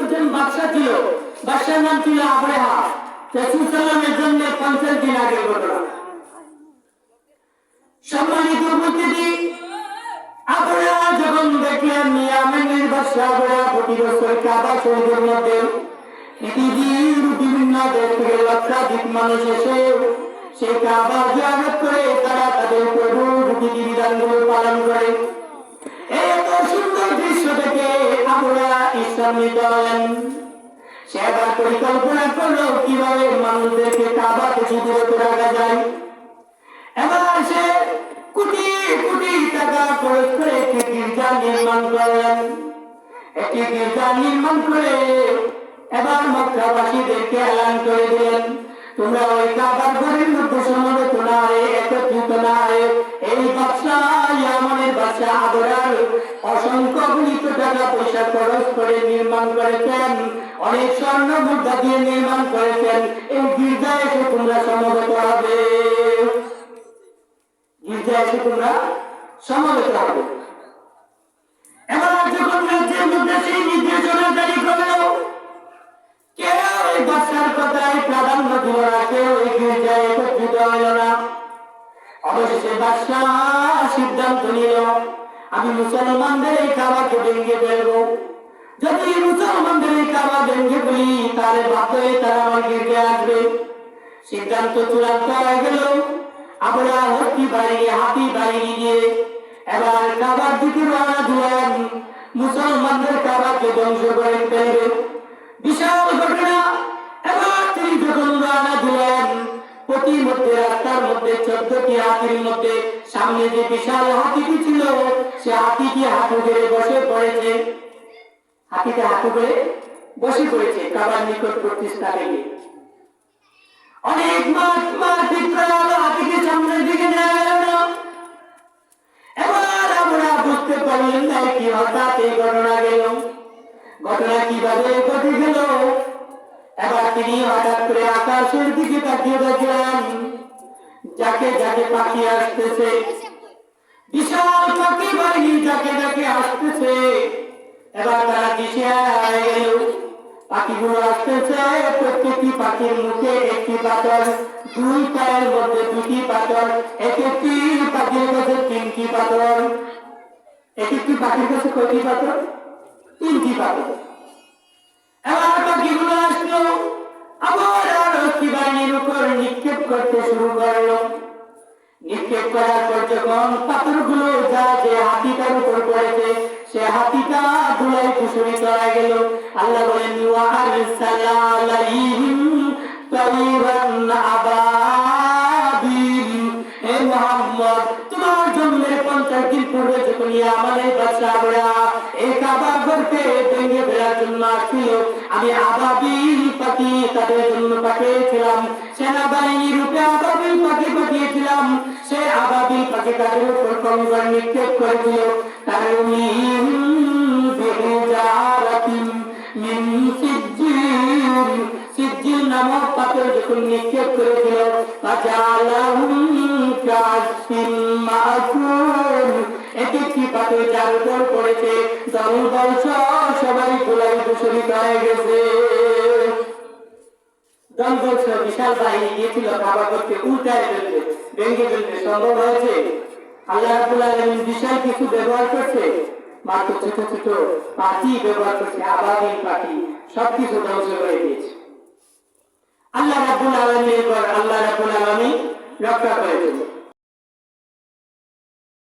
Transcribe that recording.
একজন বাদশা ছিল, বাদশার নাম ছিল আবরাহা। রাসূল সাল্লাল্লাহু আলাইহি ওয়াসাল্লামের জন্য 50 দিন আগের ঘটনা। সম্মানিত উপস্থিতি, আবরাহা যখন দেখলেন ইয়ামেনের বাদশা আবরাহা প্রতি বছর কাবা শরীফের মধ্যে পৃথিবীর বিভিন্ন দেশ থেকে লক্ষাধিক মানুষ এসে সেই কাবা জিয়ারত করে তারা তাদের প্রভুর বিধিবিধানগুলো পালন করে। এত সুন্দর দৃশ্য দেখে আবরাহা ইসলাম নিতে হলেন। সে আবার পরিকল্পনা করলো কিভাবে মানুষদেরকে কাবা থেকে দূরে রাখা যায়। এবার সে কোটি কোটি টাকা খরচ করে একটি গির্জা নির্মাণ করলেন। একটি গির্জা নির্মাণ করে এবার মক্কাবাসীদেরকে এলান করে দিলেন, তোমরা ওই কাবার ঘরের মধ্যে সমবেত না হয়ে একত্রিত না হয়ে এই বাদশাহ ইয়ামানের বাদশাহ আবরার অসংখ্য অগণিত টাকা পয়সা খরচ করে নির্মাণ করেছেন, অনেক স্বর্ণ মুদ্রা দিয়ে নির্মাণ করেছেন, এই গির্জায় এসে তোমরা সমবেত হবে। গির্জায় এসে তোমরা সমবেত হবে। এবার যখন রাজ্যের মধ্যে সেই নির্দেশনা জারি করলো, কেউ এই বাদশার কথায় প্রাধান্য দিল না, কেউ এই গির্জায় একত্রিত হইল না। অবশেষে বাদশাহ সিদ্ধান্ত নিল, আমি মুসলমানদের এই কাবাকে ভেঙে ফেলবো। যদি মুসলমানদের এই কাবা ভেঙে ফেলি তাহলে বাধ্য হয়ে তারা আমার গির্জায় আসবে। সিদ্ধান্ত চূড়ান্ত হয়ে গেল। আবরাহা হাতি বাহিনী দিয়ে এবার কাবার দিকে রওনা দিলেন, মুসলমানদের কাবাকে ধ্বংস করে ফেলবে। বিশাল ঘটনা। এবার তিনি যখন রওনা দিলেন, প্রতিমধ্যে রাস্তার মধ্যে 14টি হাতির মধ্যে সামনে যে বিশাল হাতিটি ছিল সে হাতিটি হাঁটু গেড়ে বসে পড়েছে। হাতিতে হাঁটু গেড়ে বসে পড়েছে কাবার নিকটবর্তী স্থানে। অনেক মাঠ ঠিক করা হলো, হাতিকে সামনের দিকে নেওয়া গেল না। এবার আমরা বুঝতে পারলেন না কি হঠাৎ এই ঘটনা গেল, ঘটনা কিভাবে ঘটে গেল। এবার তিনি হঠাৎ করে আকাশের দিকে তাকিয়ে দেখলেন যাকে যাকে পাখি আসতেছে, বিশাল পাখি বাহিনী যাকে যাকে আসতেছে। এবার তারা দিশেহারা হয়ে গেল। পাখিগুলো আসতেছে, প্রত্যেকটি পাখির মুখে একটি পাথর, দুই পায়ের মধ্যে দুটি পাথর, এক একটি পাখির কাছে 3টি পাথর। এক একটি পাখির কাছে কয়টি পাথর? 3টি পাথর। এবার পাখিগুলো আসলো, আবার হস্তি বাহিনীর উপর নিক্ষেপ করতে শুরু করলো। নিক্ষেপ করার পর যখন পাথরগুলো যা যে হাতিটার উপর পড়েছে সে হাতিটা ধুলায় ভূষণিত হয়ে গেল। আল্লাহ বলেন ওয়া আরসালা আলাইহিম তাইরান আবাবিল। হে মুহাম্মদ, তোমার জন্মের 50 দিন পূর্বে যখন ইয়ামানের বাদশা আবরাহা এই কাবা ঘরকে ভেঙে ফেলার জন্য আসছিল, আমি আবাবিল পাখি তাদের জন্য পাঠিয়েছিলাম, সেনাবাহিনী রূপে আবাবিল পাখি পাঠিয়েছিলাম। সে আবাবিল পাখি তাদের উপর কঙ্কর নিক্ষেপ করেছিল। সিজ্জিল নামক পাথর যখন নিক্ষেপ করেছিল, একটি পাথর যার উপর পড়েছে দল দল সবাই গোলাই দূষণিত হয়ে গেছে। দল দল বিশাল বাহিনী গিয়েছিল কাবা করতে উল্টায় ফেলতে, ভেঙে ফেলতে। সম্ভব হয়েছে? আল্লাহ রাব্বুল আলামিন বিশাল কিছু ব্যবহার করছে, মাত্র ছোট ছোট পাখি ব্যবহার করছে, আবাবিল পাখি, সবকিছু ধ্বংস করে দিয়েছে। আল্লাহ রাব্বুল আলামিন রক্ষা করেছেন।